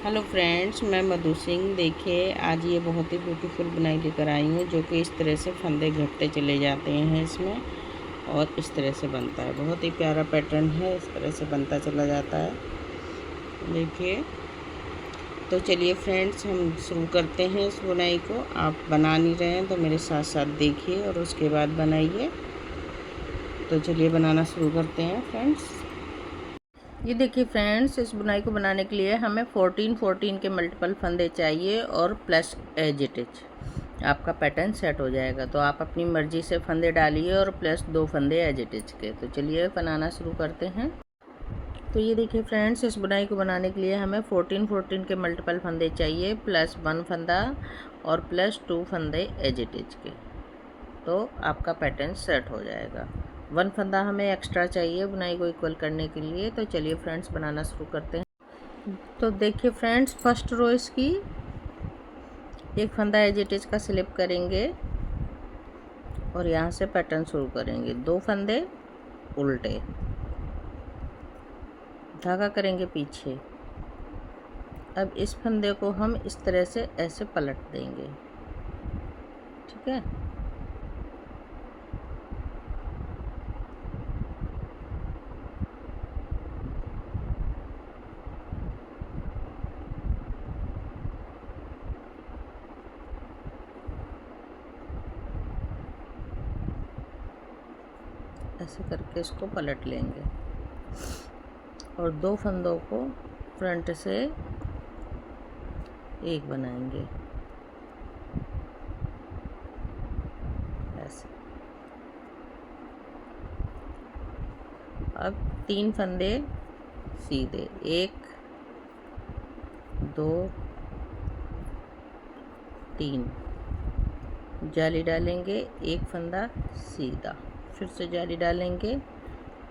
Hello friends, मैं मधु सिंह। देखिए, आज ये बहुत ही ब्यूटीफुल बुनाई लेकर आई हूँ, जो कि इस तरह से फंदे घटते चले जाते हैं इसमें, और इस तरह से बनता है। बहुत ही प्यारा पैटर्न है, इस तरह से बनता चला जाता है। देखिए, तो चलिए फ्रेंड्स, हम शुरू करते हैं इस बुनाई को। आप बना नहीं रहे हैं तो मेरे साथ साथ देखिए और उसके बाद बनाइए। तो चलिए बनाना शुरू करते हैं फ्रेंड्स। ये देखिए फ्रेंड्स, इस बुनाई को बनाने के लिए हमें 14 के मल्टीपल फंदे चाहिए और प्लस एज इट इज आपका पैटर्न सेट हो जाएगा। तो आप अपनी मर्ज़ी से फंदे डालिए और प्लस 2 फंदे एज इट इज के। तो चलिए बनाना शुरू करते हैं। तो ये देखिए फ्रेंड्स, इस बुनाई को बनाने के लिए हमें 14 के मल्टीपल फंदे चाहिए, प्लस 1 फंदा और प्लस 2 फंदे एज इट इज के। तो आपका पैटर्न सेट हो जाएगा। 1 फंदा हमें एक्स्ट्रा चाहिए बुनाई को इक्वल करने के लिए। तो चलिए फ्रेंड्स बनाना शुरू करते हैं। तो देखिए फ्रेंड्स, फर्स्ट रो इसकी 1 फंदा एज इट इज का स्लिप करेंगे और यहाँ से पैटर्न शुरू करेंगे। 2 फंदे उल्टे, धागा करेंगे पीछे। अब इस फंदे को हम इस तरह से ऐसे पलट देंगे, ठीक है। ऐसे करके इसको पलट लेंगे और 2 फंदों को फ्रंट से एक बनाएंगे ऐसे। अब 3 फंदे सीधे, 1 2 3, जाली डालेंगे, 1 फंदा सीधा, फिर से जाली डालेंगे,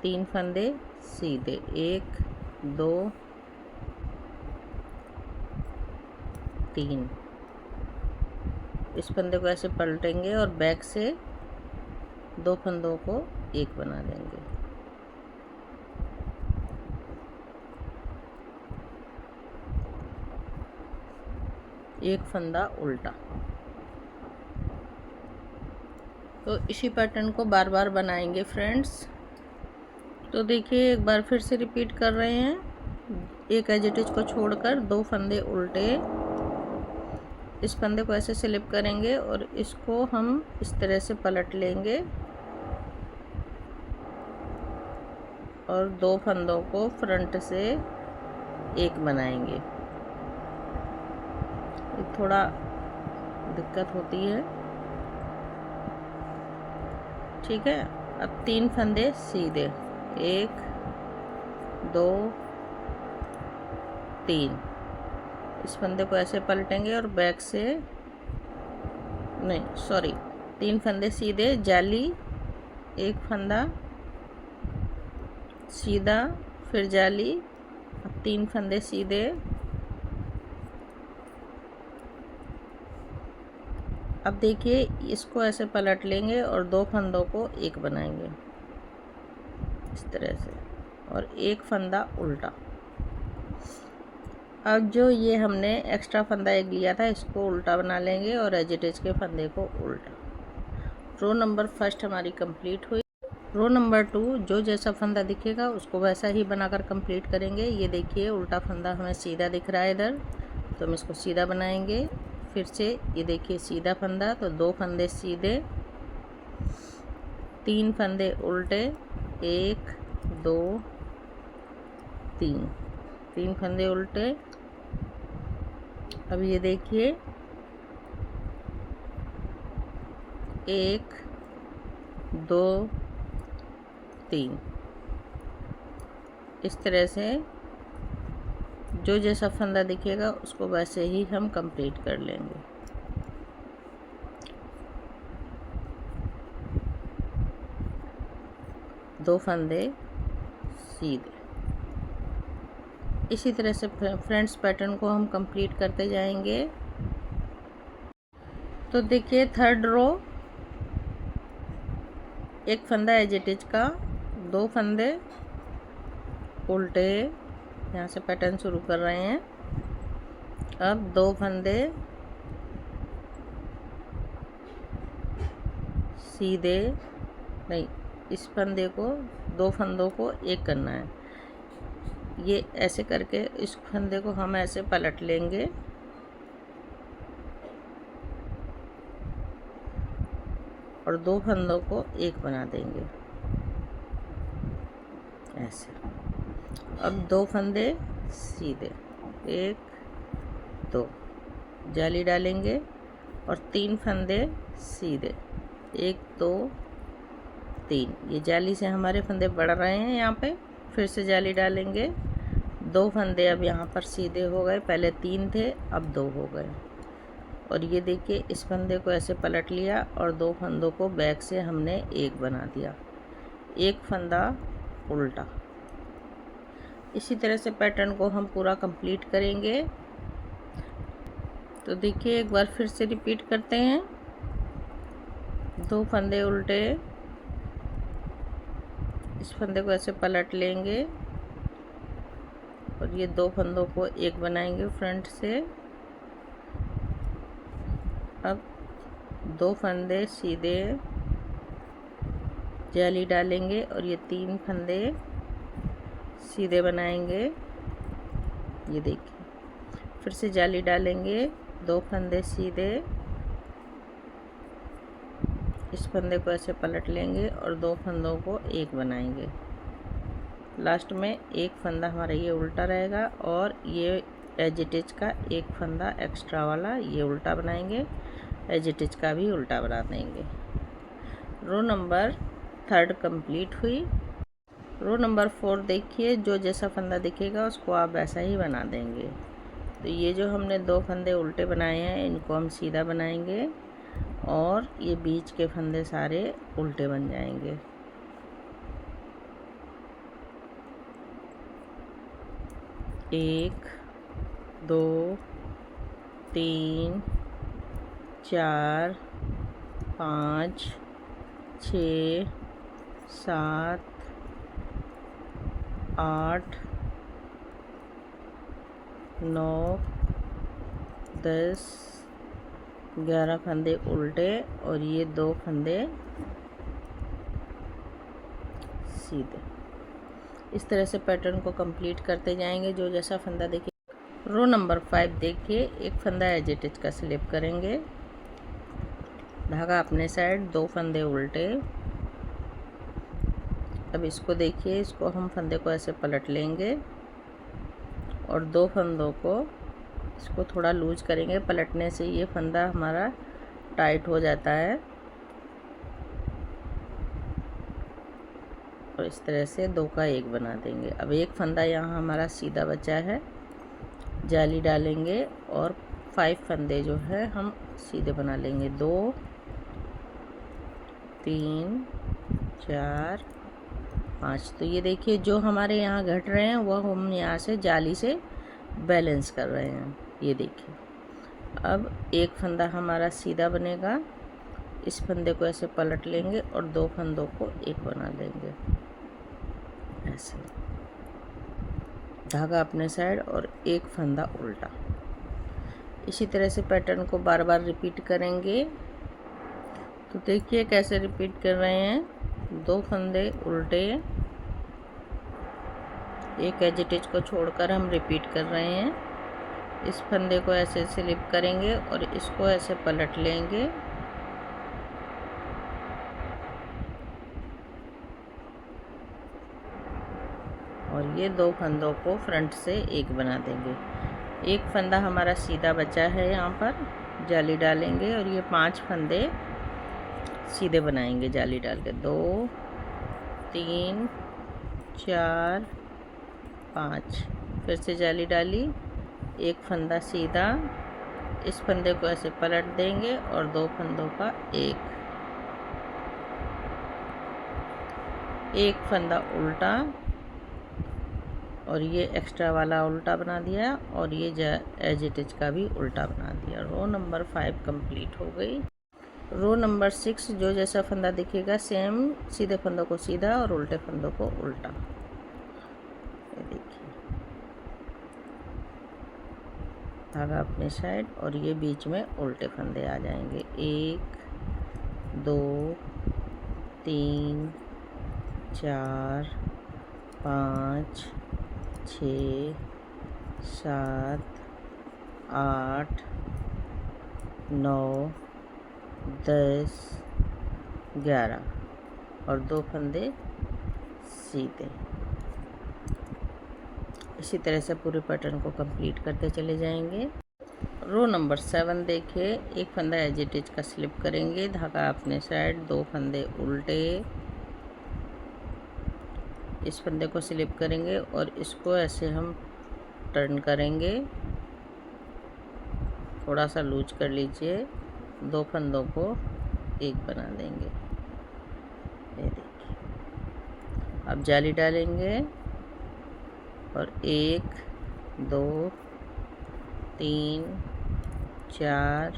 3 फंदे सीधे, 1 2 3। इस फंदे को ऐसे पलटेंगे और बैक से 2 फंदों को एक बना लेंगे। एक फंदा उल्टा। तो इसी पैटर्न को बार बार बनाएंगे फ्रेंड्स। तो देखिए, एक बार फिर से रिपीट कर रहे हैं। एक एज इट इज को छोड़कर 2 फंदे उल्टे, इस फंदे को ऐसे स्लिप करेंगे और इसको हम इस तरह से पलट लेंगे और 2 फंदों को फ्रंट से एक बनाएंगे। ये थोड़ा दिक्कत होती है, ठीक है। अब 3 फंदे सीधे, 1 2 3। इस फंदे को ऐसे पलटेंगे और बैक से, नहीं सॉरी, 3 फंदे सीधे, जाली, 1 फंदा सीधा, फिर जाली, अब 3 फंदे सीधे। अब देखिए, इसको ऐसे पलट लेंगे और 2 फंदों को एक बनाएंगे इस तरह से, और 1 फंदा उल्टा। अब जो ये हमने एक्स्ट्रा फंदा एक लिया था, इसको उल्टा बना लेंगे और एज इट इज के फंदे को उल्टा। रो नंबर फर्स्ट हमारी कंप्लीट हुई। रो नंबर 2 जो जैसा फंदा दिखेगा उसको वैसा ही बनाकर कंप्लीट करेंगे। ये देखिए, उल्टा फंदा हमें सीधा दिख रहा है इधर, तो हम इसको सीधा बनाएंगे। फिर से ये देखिए, सीधा फंदा, तो 2 फंदे सीधे, 3 फंदे उल्टे, 1 2 3, 3 फंदे उल्टे। अब ये देखिए, 1 2 3, इस तरह से जो जैसा फंदा दिखेगा उसको वैसे ही हम कंप्लीट कर लेंगे। दो फंदे सीधे। इसी तरह से फ्रेंड्स पैटर्न को हम कंप्लीट करते जाएंगे। तो देखिए, थर्ड रो, 1 फंदा एज इट इज का, 2 फंदे उल्टे, यहाँ से पैटर्न शुरू कर रहे हैं, अब दो फंदे सीधे, नहीं, इस फंदे को, दो फंदों को एक करना है। ये ऐसे करके इस फंदे को हम ऐसे पलट लेंगे और दो फंदों को एक बना देंगे ऐसे। अब दो फंदे सीधे, एक दो, जाली डालेंगे और तीन फंदे सीधे, एक दो तीन। ये जाली से हमारे फंदे बढ़ रहे हैं। यहाँ पे फिर से जाली डालेंगे, दो फंदे अब यहाँ पर सीधे हो गए, पहले तीन थे अब दो हो गए। और ये देखिए इस फंदे को ऐसे पलट लिया और दो फंदों को बैक से हमने एक बना दिया, एक फंदा उल्टा। इसी तरह से पैटर्न को हम पूरा कंप्लीट करेंगे। तो देखिए एक बार फिर से रिपीट करते हैं। दो फंदे उल्टे, इस फंदे को ऐसे पलट लेंगे और ये दो फंदों को एक बनाएंगे फ्रंट से। अब दो फंदे सीधे, जाली डालेंगे और ये तीन फंदे सीधे बनाएंगे। ये देखिए फिर से जाली डालेंगे, दो फंदे सीधे, इस फंदे को ऐसे पलट लेंगे और दो फंदों को एक बनाएंगे। लास्ट में एक फंदा हमारा ये उल्टा रहेगा और ये एज इट इज का एक फंदा एक्स्ट्रा वाला ये उल्टा बनाएंगे, एज इट इज का भी उल्टा बना देंगे। रो नंबर 3 कंप्लीट हुई। रो नंबर 4 देखिए, जो जैसा फंदा दिखेगा उसको आप वैसा ही बना देंगे। तो ये जो हमने दो फंदे उल्टे बनाए हैं इनको हम सीधा बनाएंगे और ये बीच के फंदे सारे उल्टे बन जाएंगे। एक, दो, तीन, चार, पाँच, 6, 7, 8, 9, 10, 11 फंदे उल्टे और ये दो फंदे सीधे। इस तरह से पैटर्न को कंप्लीट करते जाएंगे जो जैसा फंदा देखिए। रो नंबर 5 देखिए, एक फंदा एज इट इज का स्लिप करेंगे, धागा अपने साइड, दो फंदे उल्टे। अब इसको देखिए, इसको हम फंदे को ऐसे पलट लेंगे और दो फंदों को इसको थोड़ा लूज करेंगे। पलटने से ये फंदा हमारा टाइट हो जाता है और इस तरह से दो का एक बना देंगे। अब एक फंदा यहाँ हमारा सीधा बचा है, जाली डालेंगे और 5 फंदे जो है हम सीधे बना लेंगे। 2, 3, 4, 5। तो ये देखिए जो हमारे यहाँ घट रहे हैं वह हम यहाँ से जाली से बैलेंस कर रहे हैं। ये देखिए अब एक फंदा हमारा सीधा बनेगा, इस फंदे को ऐसे पलट लेंगे और दो फंदों को एक बना लेंगे ऐसे, धागा अपने साइड और एक फंदा उल्टा। इसी तरह से पैटर्न को बार बार रिपीट करेंगे। तो देखिए कैसे रिपीट कर रहे हैं। दो फंदे उल्टे, एक एज इट इज को छोड़कर हम रिपीट कर रहे हैं। इस फंदे को ऐसे स्लिप करेंगे और इसको ऐसे पलट लेंगे और ये दो फंदों को फ्रंट से एक बना देंगे। एक फंदा हमारा सीधा बचा है, यहाँ पर जाली डालेंगे और ये 5 फंदे सीधे बनाएंगे जाली डाल के। 2, 3, 4, 5। फिर से जाली डाली, एक फंदा सीधा, इस फंदे को ऐसे पलट देंगे और दो फंदों का एक फंदा उल्टा और ये एक्स्ट्रा वाला उल्टा बना दिया और ये एज इट इज का भी उल्टा बना दिया। रो नंबर 5 कंप्लीट हो गई। रो नंबर 6 जो जैसा फंदा दिखेगा सेम सीधे फंदों को सीधा और उल्टे फंदों को उल्टा। ये देखिए धागा अपने साइड और ये बीच में उल्टे फंदे आ जाएंगे। 1 2 3 4 5 6 7 8 9 10 11 और 2 फंदे सीधे। इसी तरह से पूरे पैटर्न को कंप्लीट करते चले जाएंगे। रो नंबर 7 देखिए, एक फंदा एज इट इज का स्लिप करेंगे, धागा अपने साइड, 2 फंदे उल्टे, इस फंदे को स्लिप करेंगे और इसको ऐसे हम टर्न करेंगे, थोड़ा सा लूज कर लीजिए, 2 फंदों को एक बना देंगे। ये देखिए, अब जाली डालेंगे और 1 2 3 4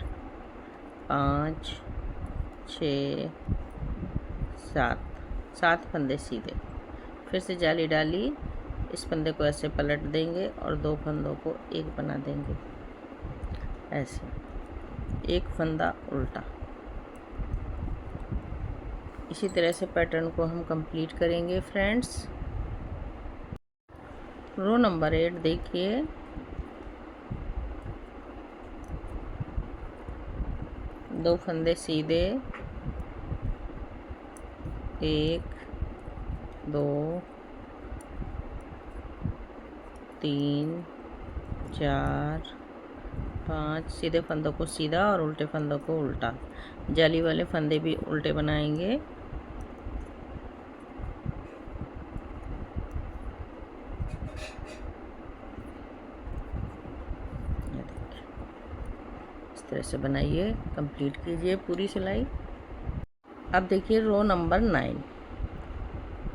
5 6 7 फंदे सीधे। फिर से जाली डाली, इस फंदे को ऐसे पलट देंगे और 2 फंदों को एक बना देंगे, ऐसे एक फंदा उल्टा। इसी तरह से पैटर्न को हम कंप्लीट करेंगे फ्रेंड्स। रो नंबर 8 देखिए, दो फंदे सीधे, 1 2 3 4 5 सीधे फंदों को सीधा और उल्टे फंदों को उल्टा। जाली वाले फंदे भी उल्टे बनाएंगे। इस तरह से बनाइए, कंप्लीट कीजिए पूरी सिलाई। अब देखिए रो नंबर 9,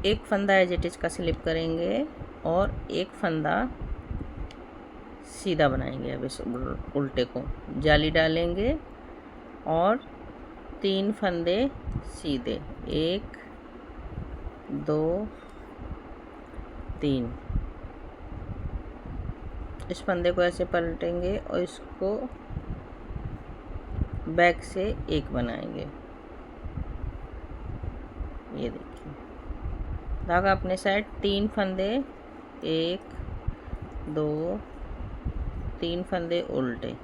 एक फंदा एज इट इज का स्लिप करेंगे और एक फंदा सीधा बनाएंगे। अब इस उल्टे को जाली डालेंगे और 3 फंदे सीधे, 1 2 3। इस फंदे को ऐसे पलटेंगे और इसको बैक से एक बनाएंगे। ये देखिए, धागा अपने साइड, 3 फंदे, 1 2 3 फंदे उल्टे,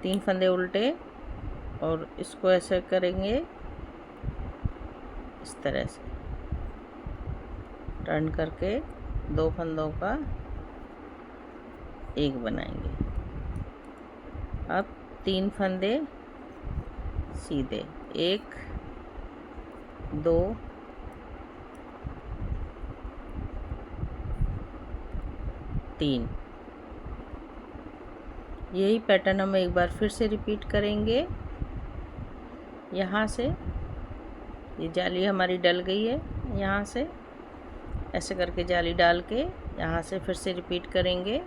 तीन फंदे उल्टे और इसको ऐसे करेंगे, इस तरह से टर्न करके 2 फंदों का एक बनाएंगे। अब 3 फंदे सीधे, 1 2 3। यही पैटर्न हम एक बार फिर से रिपीट करेंगे। यहाँ से ये जाली हमारी डल गई है, यहाँ से ऐसे करके जाली डाल के यहाँ से फिर से रिपीट करेंगे।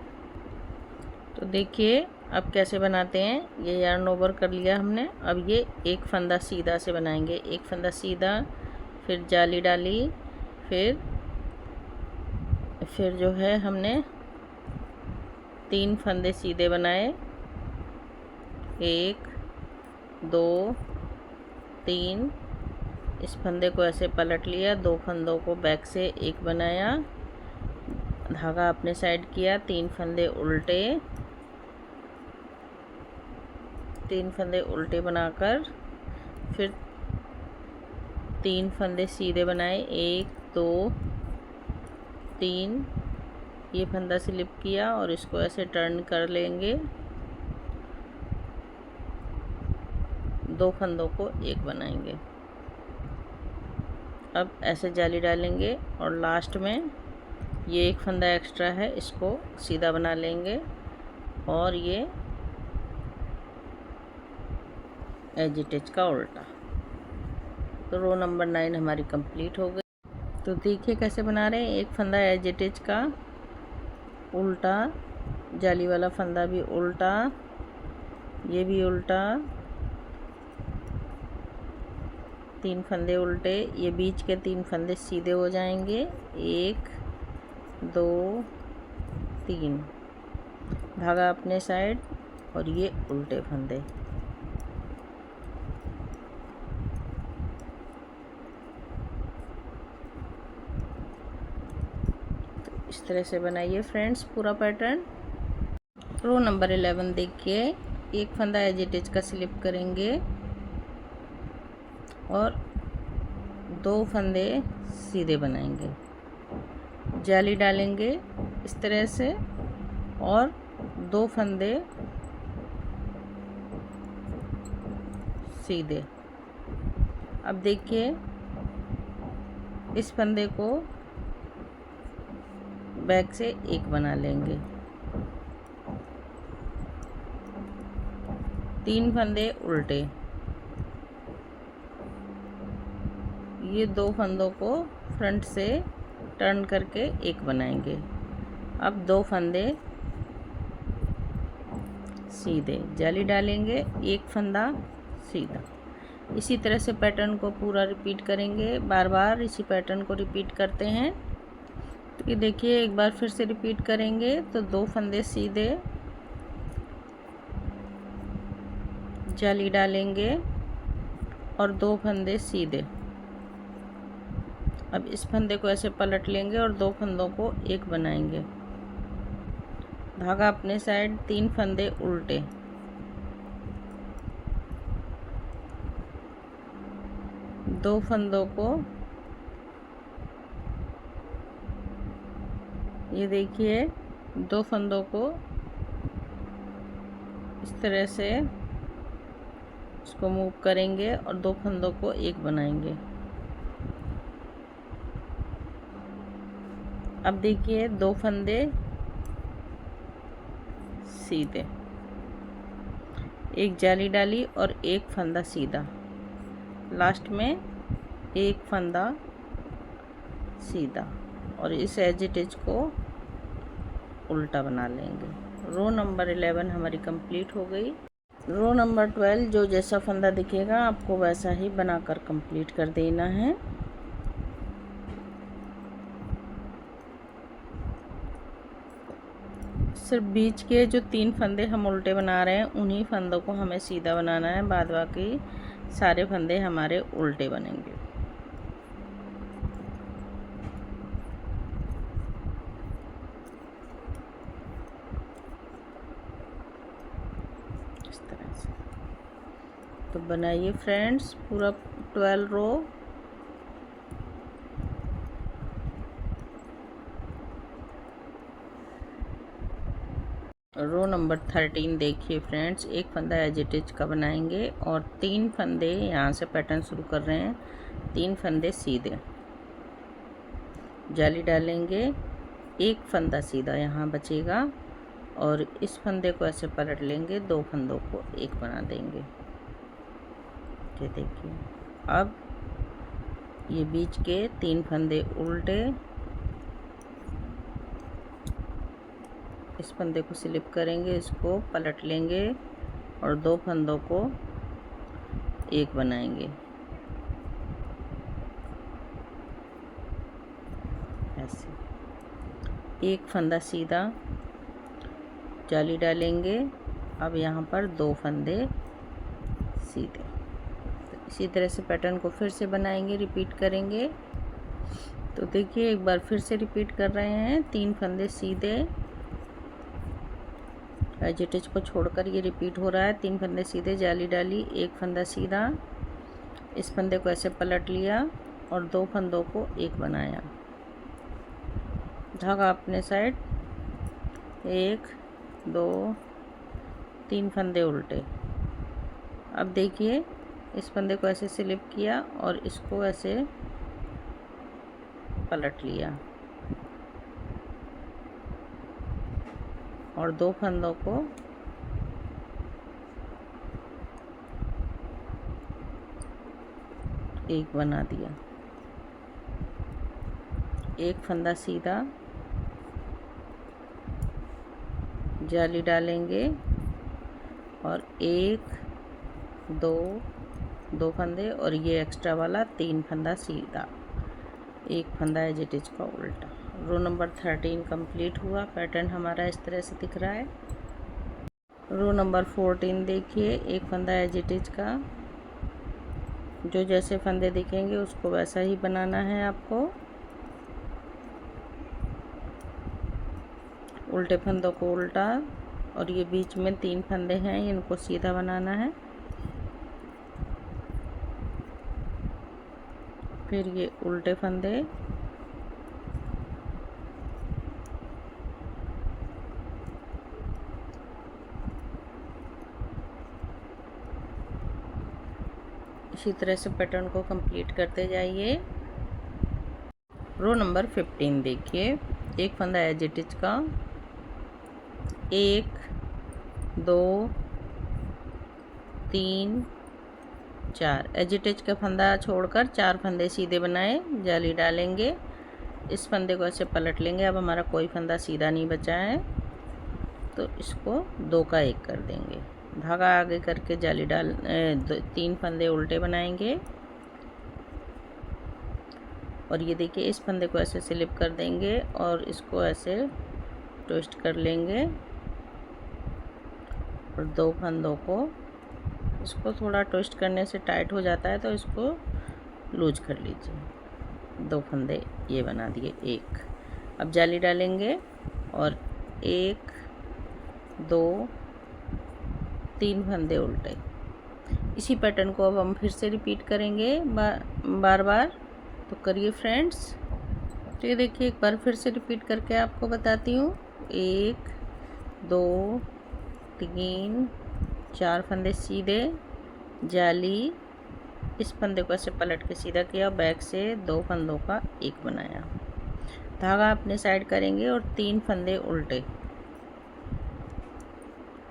तो देखिए अब कैसे बनाते हैं। ये यार्न ओवर कर लिया हमने। अब ये एक फंदा सीधा से बनाएंगे, एक फंदा सीधा, फिर जाली डाली, फिर जो है हमने 3 फंदे सीधे बनाए, 1 2 3। इस फंदे को ऐसे पलट लिया, 2 फंदों को बैक से एक बनाया, धागा अपने साइड किया, 3 फंदे उल्टे, 3 फंदे उल्टे बनाकर फिर 3 फंदे सीधे बनाए, 1 2 3। ये फंदा स्लिप किया और इसको ऐसे टर्न कर लेंगे, 2 फंदों को एक बनाएंगे। अब ऐसे जाली डालेंगे और लास्ट में ये एक फंदा एक्स्ट्रा है, इसको सीधा बना लेंगे और ये एज इट इज का उल्टा। तो रो नंबर 9 हमारी कंप्लीट हो गई। तो देखिए कैसे बना रहे हैं। एक फंदा एज इट इज का उल्टा, जाली वाला फंदा भी उल्टा, ये भी उल्टा, 3 फंदे उल्टे, ये बीच के 3 फंदे सीधे हो जाएंगे, 1 2 3, धागा अपने साइड और ये उल्टे फंदे। तो इस तरह से बनाइए फ्रेंड्स पूरा पैटर्न। रो नंबर 11 देखिए, एक फंदा एज इट इज का स्लिप करेंगे और 2 फंदे सीधे बनाएंगे, जाली डालेंगे इस तरह से और 2 फंदे सीधे। अब देखिए इस फंदे को बैक से एक बना लेंगे, 3 फंदे उल्टे, ये 2 फंदों को फ्रंट से टर्न करके एक बनाएंगे। अब 2 फंदे सीधे, जाली डालेंगे, एक फंदा सीधा। इसी तरह से पैटर्न को पूरा रिपीट करेंगे, बार बार इसी पैटर्न को रिपीट करते हैं। तो ये देखिए एक बार फिर से रिपीट करेंगे तो 2 फंदे सीधे, जाली डालेंगे और 2 फंदे सीधे। अब इस फंदे को ऐसे पलट लेंगे और 2 फंदों को एक बनाएंगे, धागा अपने साइड, 3 फंदे उल्टे, दो फंदों को ये देखिए 2 फंदों को इस तरह से इसको मूव करेंगे और 2 फंदों को एक बनाएंगे। अब देखिए 2 फंदे सीधे, एक जाली डाली और एक फंदा सीधा, लास्ट में एक फंदा सीधा और इस एज इट इज को उल्टा बना लेंगे। रो नंबर 11 हमारी कंप्लीट हो गई। रो नंबर 12 जो जैसा फंदा दिखेगा आपको वैसा ही बनाकर कंप्लीट कर देना है। सिर्फ बीच के जो 3 फंदे हम उल्टे बना रहे हैं उन्हीं फंदों को हमें सीधा बनाना है, बाद बाकी सारे फंदे हमारे उल्टे बनेंगे। इस तरह से तो बनाइए फ्रेंड्स पूरा 12 रो। रो नंबर 13 देखिए फ्रेंड्स, एक फंदा एज इट इज का बनाएंगे और 3 फंदे यहाँ से पैटर्न शुरू कर रहे हैं, 3 फंदे सीधे, जाली डालेंगे, एक फंदा सीधा यहाँ बचेगा और इस फंदे को ऐसे पलट लेंगे, 2 फंदों को एक बना देंगे। ये देखिए अब ये बीच के 3 फंदे उल्टे, इस फंदे को स्लिप करेंगे, इसको पलट लेंगे और 2 फंदों को एक बनाएंगे, ऐसे एक फंदा सीधा, जाली डालेंगे। अब यहाँ पर 2 फंदे सीधे। तो इसी तरह से पैटर्न को फिर से बनाएंगे, रिपीट करेंगे। तो देखिए एक बार फिर से रिपीट कर रहे हैं, 3 फंदे सीधे, एज इट इज को छोड़कर ये रिपीट हो रहा है, 3 फंदे सीधे, जाली डाली, एक फंदा सीधा, इस फंदे को ऐसे पलट लिया और 2 फंदों को एक बनाया, धागा अपने साइड, 1 2 3 फंदे उल्टे। अब देखिए इस फंदे को ऐसे स्लिप किया और इसको ऐसे पलट लिया और 2 फंदों को एक बना दिया, एक फंदा सीधा, जाली डालेंगे और 1 2 फंदे और ये एक्स्ट्रा वाला 3 फंदा सीधा, एक फंदा एज इट इज का उल्टा। रो नंबर 13 कंप्लीट हुआ। पैटर्न हमारा इस तरह से दिख रहा है। रो नंबर 14 देखिए, एक फंदा एज इट इज का, जो जैसे फंदे दिखेंगे उसको वैसा ही बनाना है आपको। उल्टे फंदों को उल्टा, और ये बीच में 3 फंदे हैं, इनको सीधा बनाना है। फिर ये उल्टे फंदे, इसी तरह से पैटर्न को कंप्लीट करते जाइए। रो नंबर 15 देखिए, एक फंदा एज इट इज का, 1 2 3 4 एज इट इज का फंदा छोड़कर 4 फंदे सीधे बनाए, जाली डालेंगे। इस फंदे को ऐसे पलट लेंगे। अब हमारा कोई फंदा सीधा नहीं बचा है, तो इसको 2 का 1 कर देंगे। धागा आगे करके जाली डाल 3 फंदे उल्टे बनाएंगे, और ये देखिए इस फंदे को ऐसे स्लिप कर देंगे और इसको ऐसे ट्विस्ट कर लेंगे, और 2 फंदों को, इसको थोड़ा ट्विस्ट करने से टाइट हो जाता है तो इसको लूज कर लीजिए। 2 फंदे ये बना दिए 1। अब जाली डालेंगे और 1 2 3 फंदे उल्टे। इसी पैटर्न को अब हम फिर से रिपीट करेंगे बार बार। तो करिए फ्रेंड्स। तो ये देखिए एक बार फिर से रिपीट करके आपको बताती हूँ। 1 2 3 4 फंदे सीधे, जाली, इस फंदे को ऐसे पलट के सीधा किया, बैक से 2 फंदों का 1 बनाया, धागा अपने साइड करेंगे और 3 फंदे उल्टे,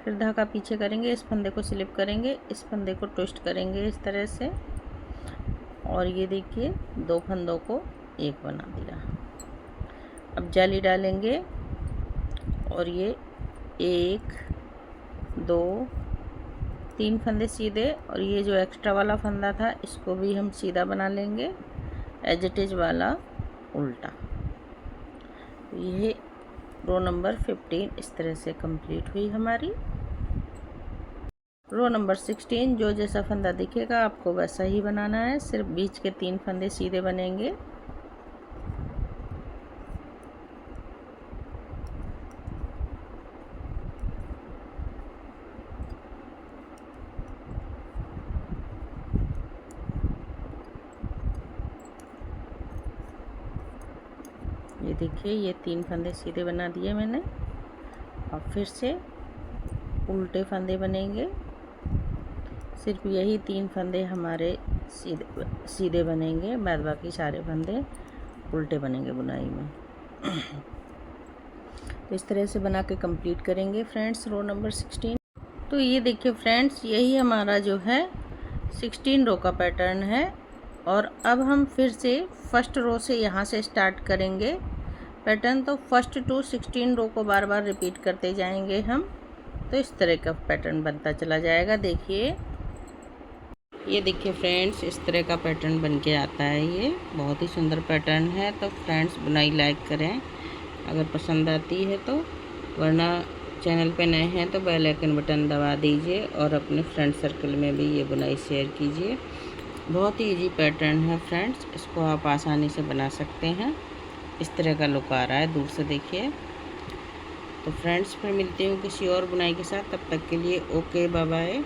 फिर धागा पीछे करेंगे, इस फंदे को स्लिप करेंगे, इस फंदे को ट्विस्ट करेंगे इस तरह से, और ये देखिए 2 फंदों को 1 बना दिया। अब जाली डालेंगे और ये 1 2 3 फंदे सीधे, और ये जो एक्स्ट्रा वाला फंदा था इसको भी हम सीधा बना लेंगे, एज इट इज वाला उल्टा। ये रो नंबर 15 इस तरह से कंप्लीट हुई हमारी। रो नंबर 16 जो जैसा फंदा दिखेगा आपको वैसा ही बनाना है, सिर्फ बीच के 3 फंदे सीधे बनेंगे। ये देखिए ये 3 फंदे सीधे बना दिए मैंने। अब फिर से उल्टे फंदे बनेंगे, सिर्फ यही 3 फंदे हमारे सीधे बनेंगे, बाद बाकी सारे फंदे उल्टे बनेंगे बुनाई में। तो इस तरह से बना के कंप्लीट करेंगे फ्रेंड्स रो नंबर 16। तो ये देखिए फ्रेंड्स यही हमारा जो है 16 रो का पैटर्न है, और अब हम फिर से फर्स्ट रो से यहाँ से स्टार्ट करेंगे पैटर्न। तो फर्स्ट टू 16 रो को बार बार रिपीट करते जाएंगे हम, तो इस तरह का पैटर्न बनता चला जाएगा। देखिए ये देखिए फ्रेंड्स इस तरह का पैटर्न बन के आता है। ये बहुत ही सुंदर पैटर्न है। तो फ्रेंड्स बुनाई लाइक करें अगर पसंद आती है तो, वरना चैनल पे नए हैं तो बेल आइकन बटन दबा दीजिए, और अपने फ्रेंड सर्कल में भी ये बुनाई शेयर कीजिए। बहुत ही इजी पैटर्न है फ्रेंड्स, इसको आप आसानी से बना सकते हैं। इस तरह का लुक आ रहा है दूर से देखिए। तो फ्रेंड्स फिर मिलती हूँ किसी और बुनाई के साथ, तब तक के लिए ओके बाय बाय।